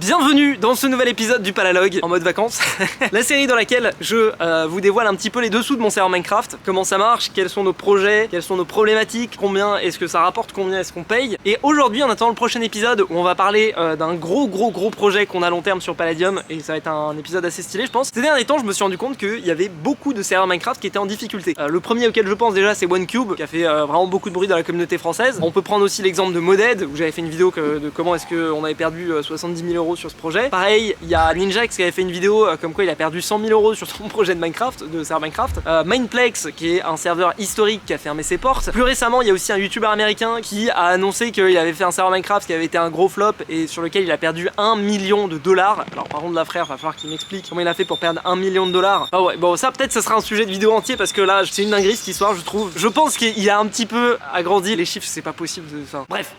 Bienvenue dans ce nouvel épisode du Palalogue en mode vacances. La série dans laquelle je vous dévoile un petit peu les dessous de mon serveur Minecraft, comment ça marche, quels sont nos projets, quelles sont nos problématiques, combien est-ce que ça rapporte, combien est-ce qu'on paye. Et aujourd'hui on attend le prochain épisode où on va parler d'un gros projet qu'on a à long terme sur Palladium, et ça va être un épisode assez stylé je pense. Ces derniers temps je me suis rendu compte qu'il y avait beaucoup de serveurs Minecraft qui étaient en difficulté. Le premier auquel je pense déjà c'est OneCube, qui a fait vraiment beaucoup de bruit dans la communauté française. On peut prendre aussi l'exemple de Moded, où j'avais fait une vidéo de comment est-ce qu'on avait perdu 70 000 € sur ce projet. Pareil, il y a Ninjax qui avait fait une vidéo comme quoi il a perdu 100 000 € sur son projet de Minecraft, de serveur Minecraft. Mineplex, qui est un serveur historique qui a fermé ses portes. Plus récemment, il y a aussi un YouTuber américain qui a annoncé qu'il avait fait un serveur Minecraft qui avait été un gros flop et sur lequel il a perdu 1 million de dollars. Alors par contre, là frère, va falloir qu'il m'explique comment il a fait pour perdre 1 million de dollars. Ah ouais, bon ça peut-être ça sera un sujet de vidéo entier parce que là c'est une dinguerie cette histoire, je trouve. Je pense qu'il a un petit peu agrandi les chiffres, c'est pas possible de... Enfin bref.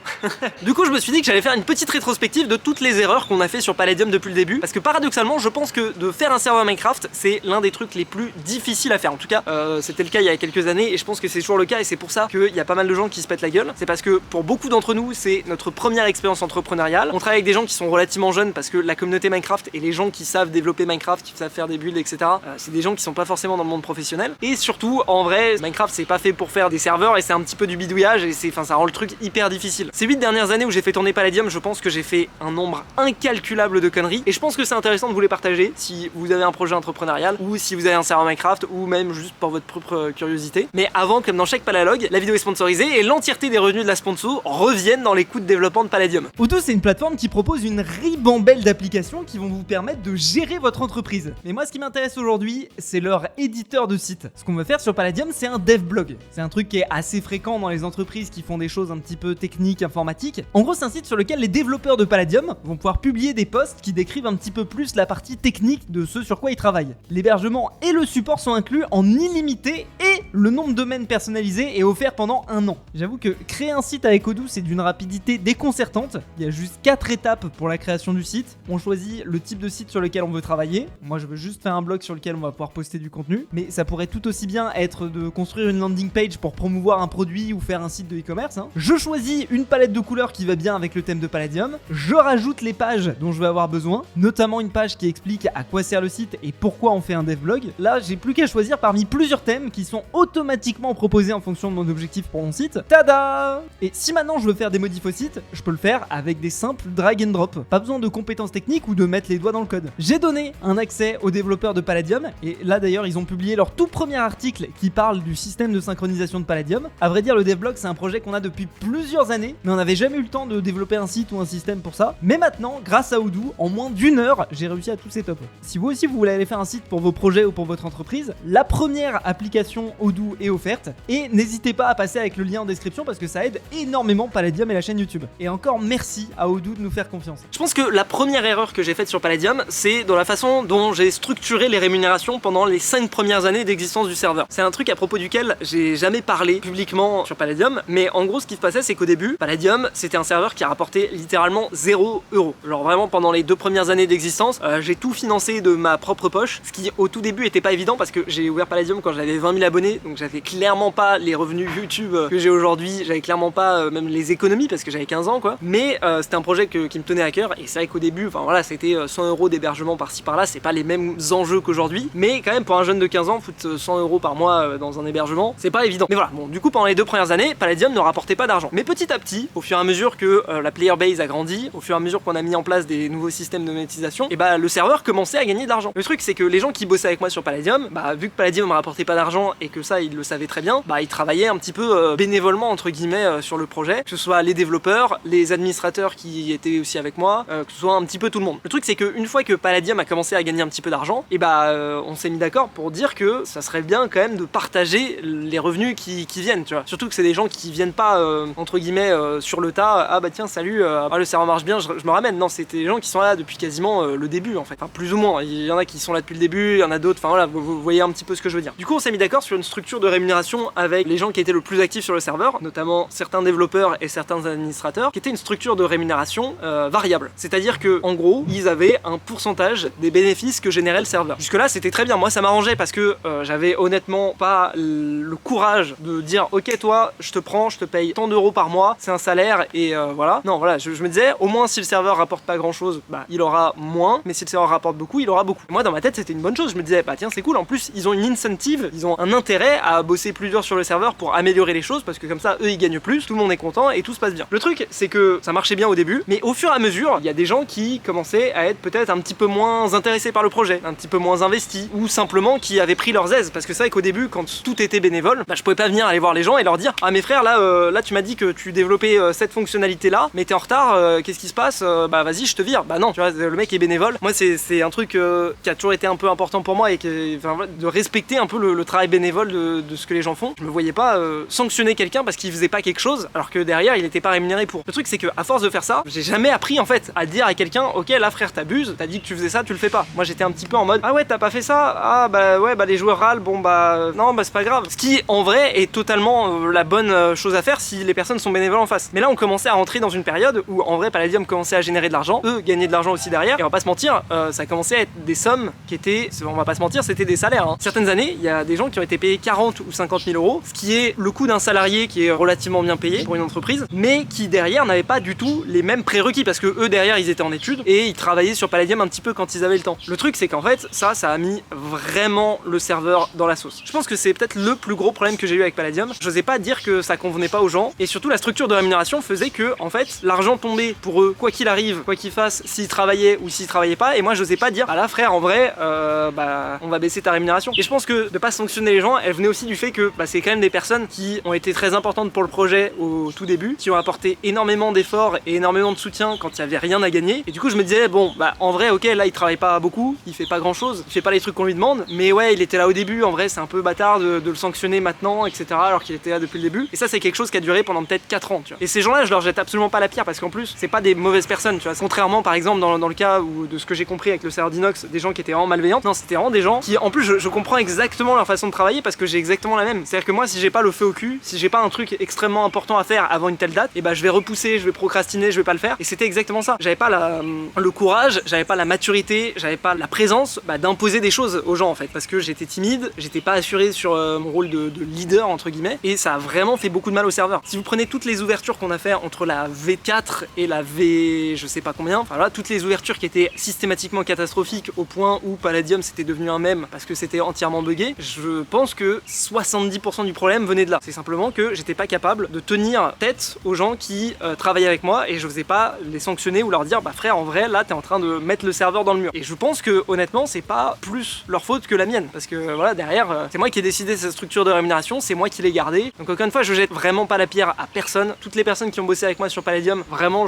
Du coup je me suis dit que j'allais faire une petite rétrospective de toutes les erreurs qu'on a fait sur Palladium depuis le début, parce que paradoxalement je pense que de faire un serveur Minecraft c'est l'un des trucs les plus difficiles à faire. En tout cas c'était le cas il y a quelques années et je pense que c'est toujours le cas, et c'est pour ça qu'il y a pas mal de gens qui se pètent la gueule. C'est parce que pour beaucoup d'entre nous c'est notre première expérience entrepreneuriale. On travaille avec des gens qui sont relativement jeunes parce que la communauté Minecraft et les gens qui savent développer Minecraft, qui savent faire des builds etc, c'est des gens qui sont pas forcément dans le monde professionnel. Et surtout en vrai Minecraft c'est pas fait pour faire des serveurs et c'est un petit peu du bidouillage et ça rend le truc hyper difficile. Ces 8 dernières années où j'ai fait tourner Palladium, je pense que j'ai fait un nombre incalculable de conneries et je pense que c'est intéressant de vous les partager si vous avez un projet entrepreneurial ou si vous avez un serveur Minecraft ou même juste pour votre propre curiosité. Mais avant, comme dans chaque Palalogue, la vidéo est sponsorisée et l'entièreté des revenus de la sponsor reviennent dans les coûts de développement de Palladium. Odoo, c'est une plateforme qui propose une ribambelle d'applications qui vont vous permettre de gérer votre entreprise. Mais moi ce qui m'intéresse aujourd'hui, c'est leur éditeur de site. Ce qu'on veut faire sur Palladium, c'est un devblog. C'est un truc qui est assez fréquent dans les entreprises qui font des choses un petit peu techniques, informatiques. En gros, c'est un site sur lequel les développeurs de Palladium vont pouvoir publier des posts qui décrivent un petit peu plus la partie technique de ce sur quoi ils travaillent. L'hébergement et le support sont inclus en illimité et le nom de domaine personnalisé est offert pendant 1 an. J'avoue que créer un site avec Odoo, c'est d'une rapidité déconcertante. Il y a juste 4 étapes pour la création du site. On choisit le type de site sur lequel on veut travailler. Moi, je veux juste faire un blog sur lequel on va pouvoir poster du contenu, mais ça pourrait tout aussi bien être de construire une landing page pour promouvoir un produit ou faire un site de e-commerce. Je choisis une palette de couleurs qui va bien avec le thème de Palladium. Je rajoute les pages dont je vais avoir besoin, notamment une page qui explique à quoi sert le site et pourquoi on fait un devblog. Là, j'ai plus qu'à choisir parmi plusieurs thèmes qui sont automatiquement proposés en fonction de mon objectif pour mon site. Tada! Et si maintenant je veux faire des modifs au site, je peux le faire avec des simples drag and drop. Pas besoin de compétences techniques ou de mettre les doigts dans le code. J'ai donné un accès aux développeurs de Palladium, et là d'ailleurs ils ont publié leur tout premier article qui parle du système de synchronisation de Palladium. À vrai dire, le devblog c'est un projet qu'on a depuis plusieurs années, mais on n'avait jamais eu le temps de développer un site ou un système pour ça. Mais maintenant, grâce à Odoo, en moins d'1 heure, j'ai réussi à tout setup. Si vous aussi vous voulez aller faire un site pour vos projets ou pour votre entreprise, la première application Odoo est offerte, et n'hésitez pas à passer avec le lien en description parce que ça aide énormément Palladium et la chaîne YouTube. Et encore merci à Odoo de nous faire confiance. Je pense que la première erreur que j'ai faite sur Palladium, c'est dans la façon dont j'ai structuré les rémunérations pendant les 5 premières années d'existence du serveur. C'est un truc à propos duquel j'ai jamais parlé publiquement sur Palladium, mais en gros ce qui se passait c'est qu'au début, Palladium c'était un serveur qui rapportait littéralement 0 €. Genre vraiment pendant les 2 premières années d'existence, j'ai tout financé de ma propre poche, ce qui au tout début était pas évident parce que j'ai ouvert Palladium quand j'avais 20 000 abonnés, donc j'avais clairement pas les revenus YouTube que j'ai aujourd'hui, j'avais clairement pas même les économies parce que j'avais 15 ans quoi, mais c'était un projet qui me tenait à cœur, et c'est vrai qu'au début, enfin voilà, c'était 100 € d'hébergement par-ci par-là, c'est pas les mêmes enjeux qu'aujourd'hui, mais quand même pour un jeune de 15 ans, foutre 100 € par mois dans un hébergement, c'est pas évident. Mais voilà, bon du coup pendant les 2 premières années, Palladium ne rapportait pas d'argent. Mais petit à petit, au fur et à mesure que la player base a grandi, au fur et à mesure qu'on a mis en place des nouveaux systèmes de monétisation, et bah le serveur commençait à gagner de l'argent. Le truc c'est que les gens qui bossaient avec moi sur Palladium, bah vu que Palladium me rapportait pas d'argent et que ça ils le savaient très bien, bah ils travaillaient un petit peu bénévolement entre guillemets sur le projet, que ce soit les développeurs, les administrateurs qui étaient aussi avec moi, que ce soit un petit peu tout le monde. Le truc c'est que une fois que Palladium a commencé à gagner un petit peu d'argent, et bah on s'est mis d'accord pour dire que ça serait bien quand même de partager les revenus qui viennent, tu vois. Surtout que c'est des gens qui viennent pas entre guillemets sur le tas, ah bah tiens salut, le serveur marche bien, je me ramène. Non, c'était des gens qui sont là depuis quasiment le début en fait, enfin plus ou moins. Il y en a qui sont là depuis le début, il y en a d'autres, enfin voilà, vous voyez un petit peu ce que je veux dire. Du coup on s'est mis d'accord sur une structure de rémunération avec les gens qui étaient le plus actifs sur le serveur, notamment certains développeurs et certains administrateurs, qui était une structure de rémunération variable. C'est-à-dire que en gros, ils avaient un pourcentage des bénéfices que générait le serveur. Jusque là, c'était très bien. Moi, ça m'arrangeait parce que j'avais honnêtement pas le courage de dire ok, toi, je te prends, je te paye tant d'euros par mois, c'est un salaire et voilà. Non, voilà, je me disais au moins si le serveur rapporte pas grand-chose, bah il aura moins, mais si le serveur rapporte beaucoup, il aura beaucoup. Et moi, dans ma tête, c'était une bonne chose. Je me disais bah tiens, c'est cool. En plus, ils ont une incentive, ils ont un intérêt à bosser plus dur sur le serveur pour améliorer les choses parce que comme ça, eux, ils gagnent plus, tout le monde est content et tout se passe bien. Le truc, c'est que ça marchait bien au début, mais au fur et à mesure, il y a des gens qui commençaient à être peut-être un petit peu moins intéressés par le projet, un petit peu moins investis, ou simplement qui avaient pris leurs aises. Parce que c'est vrai qu'au début, quand tout était bénévole, bah, je pouvais pas venir aller voir les gens et leur dire ah mes frères, là tu m'as dit que tu développais cette fonctionnalité là, mais t'es en retard, qu'est-ce qui se passe, bah vas-y, je te vire. Bah non, tu vois, le mec est bénévole. Moi, c'est un truc qui a toujours été un peu important pour moi et de respecter un peu le travail bénévole de ce que les gens font. Je me voyais pas sanctionner quelqu'un parce qu'il faisait pas quelque chose alors que derrière il était pas rémunéré pour. Le truc c'est que à force de faire ça, j'ai jamais appris en fait à dire à quelqu'un ok là frère t'abuses, t'as dit que tu faisais ça, tu le fais pas. Moi j'étais un petit peu en mode ah ouais t'as pas fait ça, ah bah ouais bah les joueurs râlent, bon bah non bah c'est pas grave. Ce qui en vrai est totalement la bonne chose à faire si les personnes sont bénévoles en face. Mais là on commençait à rentrer dans une période où en vrai Palladium commençait à générer de l'argent, eux gagnaient de l'argent aussi derrière et on va pas se mentir, ça commençait à être des sommes qui étaient, on va pas se mentir, c'était des salaires hein. Certaines années il y a des gens qui ont été payés 40 ou 50 000 euros, ce qui est le coût d'un salarié qui est relativement bien payé pour une entreprise, mais qui derrière n'avait pas du tout les mêmes prérequis parce que eux derrière ils étaient en études et ils travaillaient sur Palladium un petit peu quand ils avaient le temps. Le truc c'est qu'en fait ça a mis vraiment le serveur dans la sauce. Je pense que c'est peut-être le plus gros problème que j'ai eu avec Palladium. J'osais pas dire que ça convenait pas aux gens et surtout la structure de rémunération faisait que en fait l'argent tombait pour eux quoi qu'il arrive, quoi qu'ils fassent, s'ils travaillaient ou s'ils travaillaient pas et moi j'osais pas dire ah là frère en vrai bah on va baisser ta rémunération. Et je pense que de pas sanctionner les gens, elle venait aussi du fait que bah, c'est quand même des personnes qui ont été très importantes pour le projet au tout début, qui ont apporté énormément d'efforts et énormément de soutien quand il y avait rien à gagner. Et du coup je me disais bon bah en vrai ok là il travaille pas beaucoup, il fait pas grand chose, il fait pas les trucs qu'on lui demande, mais ouais il était là au début, en vrai c'est un peu bâtard de le sanctionner maintenant etc alors qu'il était là depuis le début. Et ça c'est quelque chose qui a duré pendant peut-être 4 ans tu vois. Et ces gens là je leur jette absolument pas la pierre parce qu'en plus c'est pas des mauvaises personnes tu vois. Contrairement par exemple dans le cas où, de ce que j'ai compris avec le serveur d'Inox, des gens qui étaient vraiment malveillants, non c'était vraiment des gens qui en plus je comprends exactement leur façon de travailler parce que j'ai exactement la même. C'est-à-dire que moi si j'ai pas le feu au cul, si j'ai pas un truc extrêmement important à faire avant une telle date, et bah je vais repousser, je vais procrastiner, je vais pas le faire. Et c'était exactement ça. J'avais pas le courage, j'avais pas la maturité, j'avais pas la présence d'imposer des choses aux gens en fait. Parce que j'étais timide, j'étais pas assuré sur mon rôle de leader entre guillemets, et ça a vraiment fait beaucoup de mal au serveur. Si vous prenez toutes les ouvertures qu'on a fait entre la V4 et la V je sais pas combien, enfin là toutes les ouvertures qui étaient systématiquement catastrophiques au point où Palladium c'était devenu un mème parce que c'était entièrement buggé, je pense que 70% du problème venait de là. C'est simplement que j'étais pas capable de tenir tête aux gens qui travaillaient avec moi et je faisais pas les sanctionner ou leur dire bah frère en vrai là t'es en train de mettre le serveur dans le mur. Et je pense que honnêtement c'est pas plus leur faute que la mienne parce que voilà derrière c'est moi qui ai décidé cette structure de rémunération, c'est moi qui l'ai gardée. Donc encore une fois je jette vraiment pas la pierre à personne. Toutes les personnes qui ont bossé avec moi sur Palladium, vraiment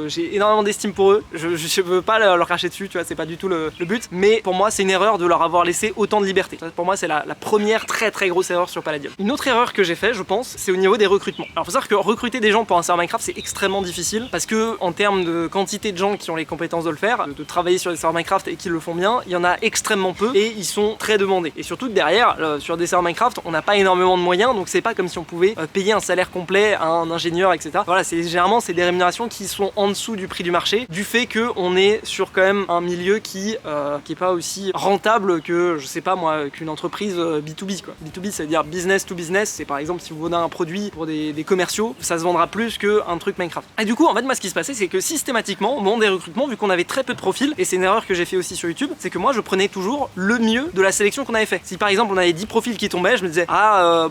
j'ai énormément d'estime pour eux. Je veux pas leur cracher dessus, tu vois, c'est pas du tout le but. Mais pour moi c'est une erreur de leur avoir laissé autant de liberté. Pour moi c'est la première très grosse erreur sur Palladium. Une autre erreur que j'ai fait je pense c'est au niveau des recrutements. Alors faut savoir que recruter des gens pour un serveur Minecraft c'est extrêmement difficile parce que en termes de quantité de gens qui ont les compétences de le faire, de travailler sur des serveurs Minecraft et qui le font bien, il y en a extrêmement peu et ils sont très demandés. Et surtout que derrière sur des serveurs Minecraft on n'a pas énormément de moyens donc c'est pas comme si on pouvait payer un salaire complet à un ingénieur etc. Voilà généralement c'est des rémunérations qui sont en dessous du prix du marché du fait que on est sur quand même un milieu qui est pas aussi rentable que je sais pas moi qu'une entreprise B2B quoi. B2B ça veut dire business to business, c'est par exemple si vous vendez un produit pour des commerciaux, ça se vendra plus qu'un truc Minecraft. Et du coup en fait moi ce qui se passait c'est que systématiquement au moment des recrutements vu qu'on avait très peu de profils, et c'est une erreur que j'ai fait aussi sur YouTube, c'est que moi je prenais toujours le mieux de la sélection qu'on avait fait. Si par exemple on avait 10 profils qui tombaient, je me disais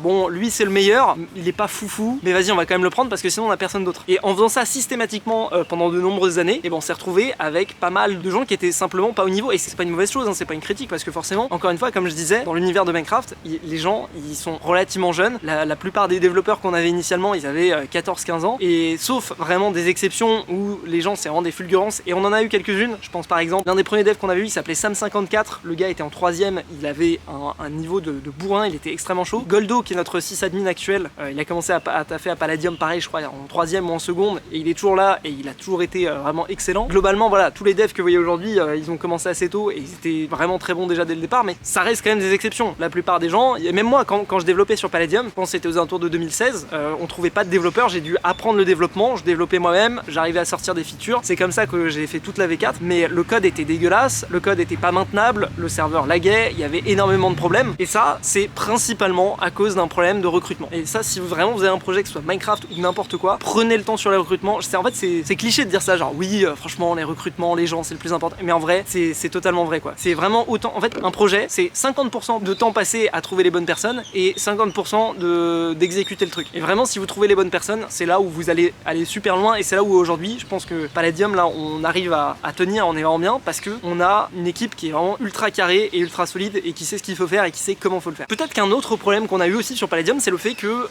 bon lui c'est le meilleur, il est pas foufou mais vas-y on va quand même le prendre parce que sinon on a personne d'autre. Et en faisant ça systématiquement pendant de nombreuses années, et on s'est retrouvé avec pas mal de gens qui étaient simplement pas au niveau. Et c'est pas une mauvaise chose, hein, c'est pas une critique parce que forcément encore une fois comme je disais dans l'univers de Minecraft les gens ils sont relativement jeunes, la plupart des développeurs qu'on avait initialement ils avaient 14-15 ans et sauf vraiment des exceptions où les gens c'est vraiment des fulgurances et on en a eu quelques-unes. Je pense par exemple l'un des premiers devs qu'on avait eu il s'appelait Sam54, le gars était en 3ème, il avait un niveau de bourrin, il était extrêmement chaud. Goldo qui est notre sysadmin actuel, il a commencé à taffer à Palladium pareil je crois en 3ème ou en seconde et il est toujours là et il a toujours été vraiment excellent. Globalement voilà tous les devs que vous voyez aujourd'hui ils ont commencé assez tôt et ils étaient vraiment très bons déjà dès le départ, mais ça reste quand même des exceptions. La plupart des gens temps, et même moi quand je développais sur Palladium, je pense que c'était aux alentours de 2016, on trouvait pas de développeurs, j'ai dû apprendre le développement, je développais moi-même, j'arrivais à sortir des features, c'est comme ça que j'ai fait toute la V4, mais le code était dégueulasse, le code était pas maintenable, le serveur laguait, il y avait énormément de problèmes, et ça c'est principalement à cause d'un problème de recrutement. Et ça, si vraiment vous avez un projet, que ce soit Minecraft ou n'importe quoi, prenez le temps sur les recrutements. En fait c'est cliché de dire ça, genre oui franchement les recrutements, les gens c'est le plus important, mais en vrai c'est totalement vrai quoi. C'est vraiment autant, en fait un projet c'est 50% de temps passé à trouver les bonnes personnes et 50% d'exécuter le truc. Et vraiment si vous trouvez les bonnes personnes, c'est là où vous allez aller super loin, et c'est là où aujourd'hui je pense que Palladium là on arrive à tenir, on est vraiment bien parce que on a une équipe qui est vraiment ultra carrée et ultra solide et qui sait ce qu'il faut faire et qui sait comment faut le faire. Peut-être qu'un autre problème qu'on a eu aussi sur Palladium, c'est le fait que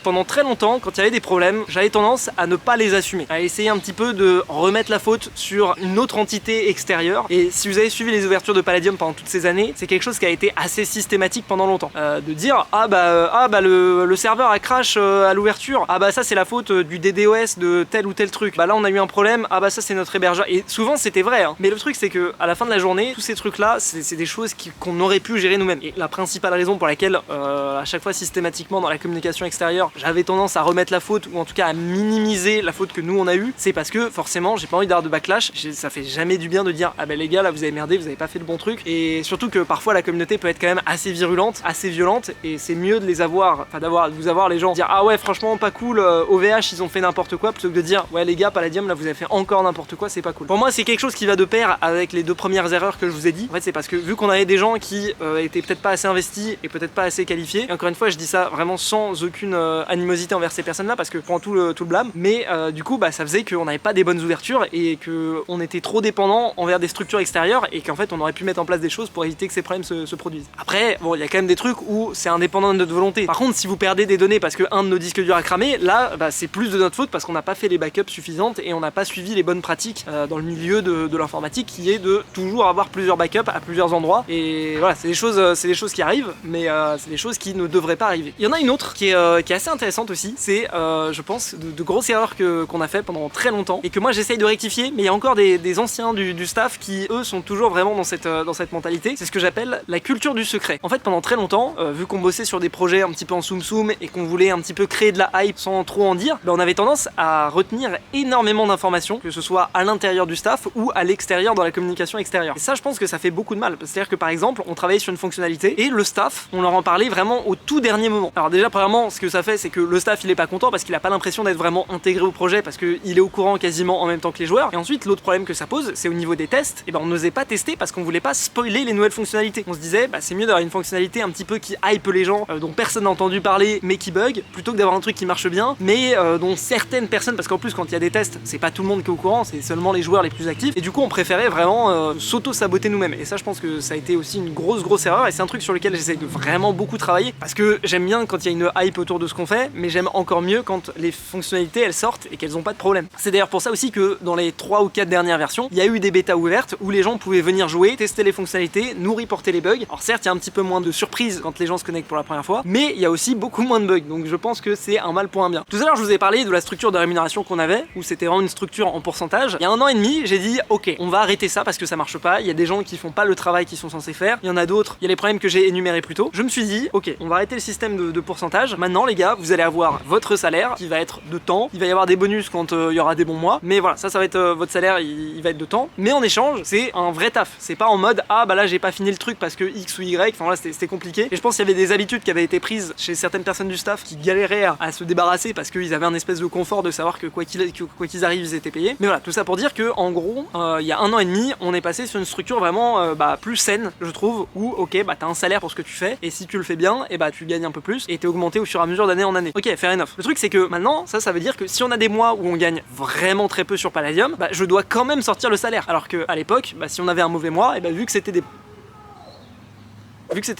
pendant très longtemps quand il y avait des problèmes, j'avais tendance à ne pas les assumer, à essayer un petit peu de remettre la faute sur une autre entité extérieure. Et si vous avez suivi les ouvertures de Palladium pendant toutes ces années, c'est quelque chose qui a été assez systématique pendant longtemps, de dire le serveur a crash à l'ouverture, ça c'est la faute du DDoS de tel ou tel truc, là on a eu un problème, ça c'est notre hébergeur. Et souvent c'était vrai hein. Mais le truc c'est que à la fin de la journée, tous ces trucs là c'est des choses qu'on aurait pu gérer nous-mêmes. Et la principale raison pour laquelle à chaque fois systématiquement dans la communication extérieure j'avais tendance à remettre la faute, ou en tout cas à minimiser la faute que nous on a eu, c'est parce que forcément j'ai pas envie d'avoir de backlash. Ça fait jamais du bien de dire les gars là vous avez merdé, vous avez pas fait le bon truc. Et surtout que parfois la communauté peut être quand même assez virulente, assez violente, et c'est mieux de les avoir, vous avoir les gens dire ouais franchement pas cool, OVH ils ont fait n'importe quoi, plutôt que de dire ouais les gars Palladium là vous avez fait encore n'importe quoi, c'est pas cool. Pour moi c'est quelque chose qui va de pair avec les deux premières erreurs que je vous ai dit. En fait c'est parce que vu qu'on avait des gens qui étaient peut-être pas assez investis et peut-être pas assez qualifiés, et encore une fois je dis ça vraiment sans aucune animosité envers ces personnes là parce que je prends tout le blâme, mais du coup ça faisait qu'on n'avait pas des bonnes ouvertures et qu'on était trop dépendant envers des structures extérieures, et qu'en fait on aurait pu mettre en place des choses pour éviter que ces problèmes se produisent. Après il y a quand même des trucs où c'est indépendant de notre volonté. Par contre si vous perdez des données parce que un de nos disques durs a cramé, là c'est plus de notre faute parce qu'on n'a pas fait les backups suffisantes et on n'a pas suivi les bonnes pratiques dans le milieu de l'informatique, qui est de toujours avoir plusieurs backups à plusieurs endroits. Et voilà, c'est des choses qui arrivent, mais c'est des choses qui ne devraient pas arriver. Il y en a une autre qui est assez intéressante aussi, c'est je pense de grosses erreurs qu'on a fait pendant très longtemps et que moi j'essaye de rectifier, mais il y a encore des anciens du staff qui eux sont toujours vraiment dans cette mentalité. C'est ce que j'appelle la culture du secret. En fait pendant très longtemps, vu qu'on bossait sur des projets un petit peu en soum et qu'on voulait un petit peu créer de la hype sans trop en dire, on avait tendance à retenir énormément d'informations, que ce soit à l'intérieur du staff ou à l'extérieur dans la communication extérieure. Et ça je pense que ça fait beaucoup de mal. C'est-à-dire que par exemple on travaillait sur une fonctionnalité et le staff on leur en parlait vraiment au tout dernier moment. Alors déjà premièrement ce que ça fait c'est que le staff il est pas content parce qu'il a pas l'impression d'être vraiment intégré au projet parce qu'il est au courant quasiment en même temps que les joueurs. Et ensuite l'autre problème que ça pose c'est au niveau des tests, et on n'osait pas tester parce qu'on voulait pas spoiler les nouvelles fonctionnalités. On se disait c'est mieux d'avoir une fonctionnalité un petit peu qui hype les gens, dont personne n'a entendu parler mais qui bug, plutôt que d'avoir un truc qui marche bien mais dont certaines personnes, parce qu'en plus quand il y a des tests c'est pas tout le monde qui est au courant, c'est seulement les joueurs les plus actifs, et du coup on préférait vraiment s'auto-saboter nous-mêmes. Et ça je pense que ça a été aussi une grosse erreur, et c'est un truc sur lequel j'essaye de vraiment beaucoup travailler parce que j'aime bien quand il y a une hype autour de ce qu'on fait, mais j'aime encore mieux quand les fonctionnalités elles sortent et qu'elles ont pas de problème. C'est d'ailleurs pour ça aussi que dans les 3 ou 4 dernières versions, il y a eu des bêtas ouvertes où les gens pouvaient venir jouer, tester les fonctionnalités, nous reporter les bugs. Alors certes il y a un petit peu moins de surprises quand les gens se connectent pour la première fois, mais il y a aussi beaucoup moins de bugs, donc je pense que c'est un mal pour un bien. Tout à l'heure je vous ai parlé de la structure de rémunération qu'on avait, où c'était vraiment une structure en pourcentage. Il y a 1 an et demi j'ai dit ok on va arrêter ça parce que ça marche pas, il y a des gens qui font pas le travail qu'ils sont censés faire, il y en a d'autres, il y a les problèmes que j'ai énumérés plus tôt. Je me suis dit ok on va arrêter le système de pourcentage, maintenant les gars vous allez avoir votre salaire qui va être de temps, il va y avoir des bonus quand il y aura des bons mois, mais voilà ça va être votre salaire, il va être de temps, mais en échange c'est un vrai taf, c'est pas en mode là j'ai pas fini le truc parce que X ou Y, enfin là c'était compliqué. Et je pense qu'il y avait des habitudes qui avaient été prises chez certaines personnes du staff qui galéraient à se débarrasser parce qu'ils avaient un espèce de confort de savoir que quoi qu'ils arrivent ils étaient payés. Mais voilà, tout ça pour dire que en gros il y a 1 an et demi on est passé sur une structure vraiment plus saine je trouve, où ok t'as un salaire pour ce que tu fais, et si tu le fais bien et tu gagnes un peu plus et t'es augmenté au fur et à mesure d'année en année. Ok, fair enough. Le truc c'est que maintenant ça veut dire que si on a des mois où on gagne vraiment très peu sur Palladium, je dois quand même sortir le salaire, alors que à l'époque si on avait un mauvais mois, vu que c'était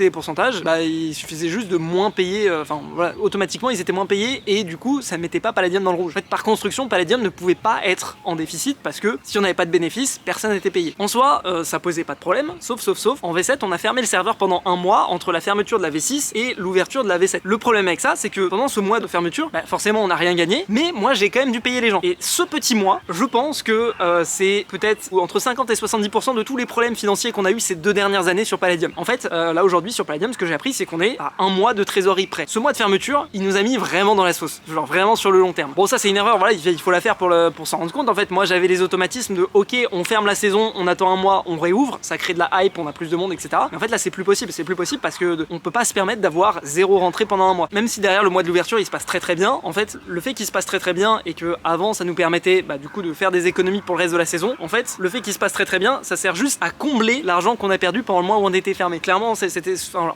des pourcentages, il suffisait juste de moins payer, automatiquement ils étaient moins payés, et du coup ça mettait pas Palladium dans le rouge. En fait par construction Palladium ne pouvait pas être en déficit parce que si on n'avait pas de bénéfice, personne n'était payé. En soi ça posait pas de problème, sauf en V7 on a fermé le serveur pendant 1 mois entre la fermeture de la V6 et l'ouverture de la V7. Le problème avec ça c'est que pendant ce mois de fermeture, forcément on n'a rien gagné, mais moi j'ai quand même dû payer les gens. Et ce petit mois, je pense que c'est peut-être entre 50 et 70% de tous les problèmes financiers qu'on a eu ces 2 dernières années sur Palladium. En fait là aujourd'hui sur Palladium, ce que j'ai appris, c'est qu'on est à un mois de trésorerie près. Ce mois de fermeture, il nous a mis vraiment dans la sauce, genre vraiment sur le long terme. Bon, ça c'est une erreur, voilà, il faut la faire pour s'en rendre compte. En fait, moi j'avais les automatismes de ok, on ferme la saison, on attend un mois, on réouvre, ça crée de la hype, on a plus de monde, etc. Mais en fait là c'est plus possible parce que on peut pas se permettre d'avoir zéro rentrée pendant un mois. Même si derrière le mois de l'ouverture il se passe très bien, en fait le fait qu'il se passe très bien et que avant ça nous permettait du coup de faire des économies pour le reste de la saison, en fait le fait qu'il se passe très bien, ça sert juste à combler l'argent qu'on a perdu pendant le mois où on était fermé. Clairement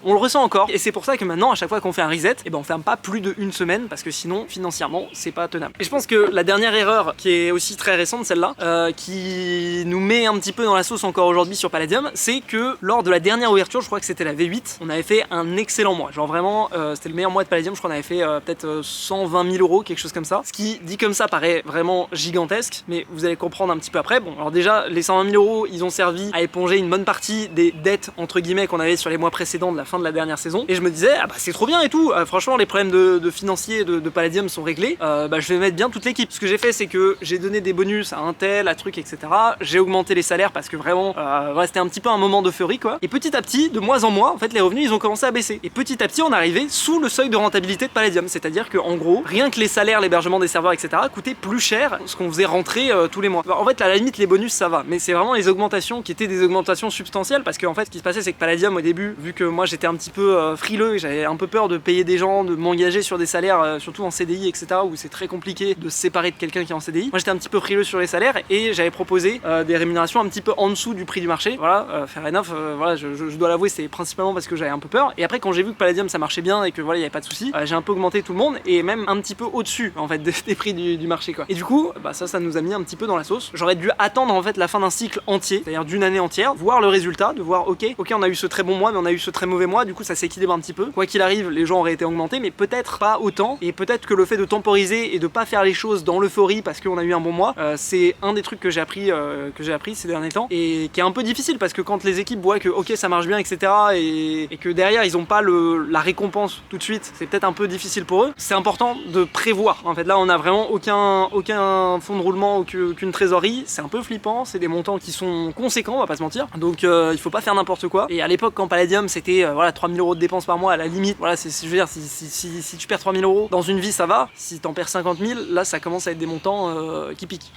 on le ressent encore et c'est pour ça que maintenant à chaque fois qu'on fait un reset, on ferme pas plus de une semaine parce que sinon financièrement c'est pas tenable. Et je pense que la dernière erreur qui est aussi très récente, celle-là, qui nous met un petit peu dans la sauce encore aujourd'hui sur Palladium, c'est que lors de la dernière ouverture, je crois que c'était la V8, on avait fait un excellent mois. Genre vraiment, c'était le meilleur mois de Palladium, je crois qu'on avait fait peut-être 120 000 euros, quelque chose comme ça. Ce qui, dit comme ça, paraît vraiment gigantesque, mais vous allez comprendre un petit peu après. Bon, alors déjà, les 120 000 euros, ils ont servi à éponger une bonne partie des dettes, entre guillemets, qu'on avait sur les mois précédents de la fin de la dernière saison. Et je me disais, c'est trop bien et tout, franchement, les problèmes de financiers de Palladium sont réglés, je vais mettre bien toute l'équipe. Ce que j'ai fait, c'est que j'ai donné des bonus à un tel, à truc, etc. J'ai augmenté les salaires parce que vraiment, c'était un petit peu un moment d'euphorie, quoi. Et petit à petit, de mois en mois, en fait, les revenus, ils ont commencé à baisser. Et petit à petit, on arrivait sous le seuil de rentabilité de Palladium. C'est-à-dire que, en gros, rien que les salaires, l'hébergement des serveurs, etc., coûtaient plus cher ce qu'on faisait rentrer tous les mois. En fait, à la limite, les bonus, ça va. Mais c'est vraiment les augmentations qui étaient des augmentations substantielles parce que, en fait, ce qui se passait, c'est que Palladium, au début, vu que moi, j'étais un petit peu frileux et j'avais un peu peur de payer des gens, de m'engager sur des salaires, surtout en CDI, etc., où c'est très compliqué de se séparer de quelqu'un qui est en CDI. Moi, j'étais un petit peu frileux sur les salaires et j'avais proposé des rémunérations un petit peu en dessous du prix du marché. Voilà, fair enough, voilà, je dois l'avouer, c'est principalement parce que j'avais un peu peur. Et après, quand j'ai vu que Palladium ça marchait bien et que voilà, il y avait pas de soucis, j'ai un peu augmenté tout le monde et même un petit peu au-dessus en fait des prix du marché, quoi. Et du coup, ça nous a mis un petit peu dans la sauce. J'aurais dû attendre en fait la fin d'un cycle entier, c'est-à-dire d'une année entière, voir le résultat, de voir ok, on a eu ce très bon mois, mais on a eu ce très mauvais mois. Du coup, ça s'équilibre un petit peu. Quoi qu'il arrive, les gens auraient été augmentés, mais peut-être pas autant. Et peut-être que le fait de temporiser et de pas faire les choses dans l'euphorie parce qu'on a eu un bon mois, c'est un des trucs que j'ai appris ces derniers temps et qui est un peu difficile parce que quand les équipes voient que ok ça marche bien, etc. et que derrière ils ont pas la récompense tout de suite, c'est peut-être un peu difficile pour eux. C'est important de prévoir. En fait, là on a vraiment aucun fonds de roulement, aucune trésorerie. C'est un peu flippant, c'est des montants qui sont conséquents, on va pas se mentir. Donc il faut pas faire n'importe quoi. Et à l'époque quand Palladium c'était 3000 euros de dépenses par mois à la limite, voilà, je veux dire si tu perds 3000 euros dans une vie ça va, si t'en perds 50 000, là ça commence à être des montants qui piquent.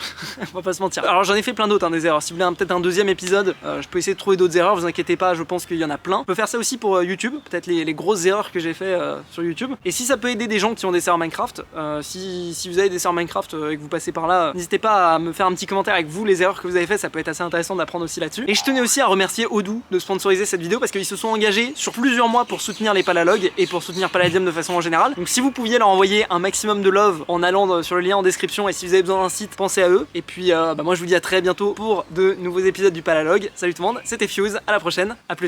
On va pas se mentir. Alors j'en ai fait plein d'autres des erreurs. Si vous voulez peut-être un deuxième épisode, je peux essayer de trouver d'autres erreurs, vous inquiétez pas, je pense qu'il y en a plein. On peut faire ça aussi pour YouTube, peut-être les grosses erreurs que j'ai fait sur YouTube. Et si ça peut aider des gens qui ont des serveurs Minecraft, si vous avez des serveurs Minecraft et que vous passez par là, n'hésitez pas à me faire un petit commentaire avec vous les erreurs que vous avez fait, ça peut être assez intéressant d'apprendre aussi là-dessus. Et je tenais aussi à remercier Odoo de sponsoriser cette vidéo parce qu'ils se sont engagés sur plusieurs mois pour soutenir les Pallalogs et pour soutenir Palladium de façon en général. Donc si vous pouviez leur envoyer un maximum de love en allant sur le lien en description, et si vous avez besoin d'un site, pensez à eux. Et puis moi je vous dis à très bientôt pour de nouveaux épisodes du Pallalog. Salut tout le monde, c'était Fuse, à la prochaine, à plus.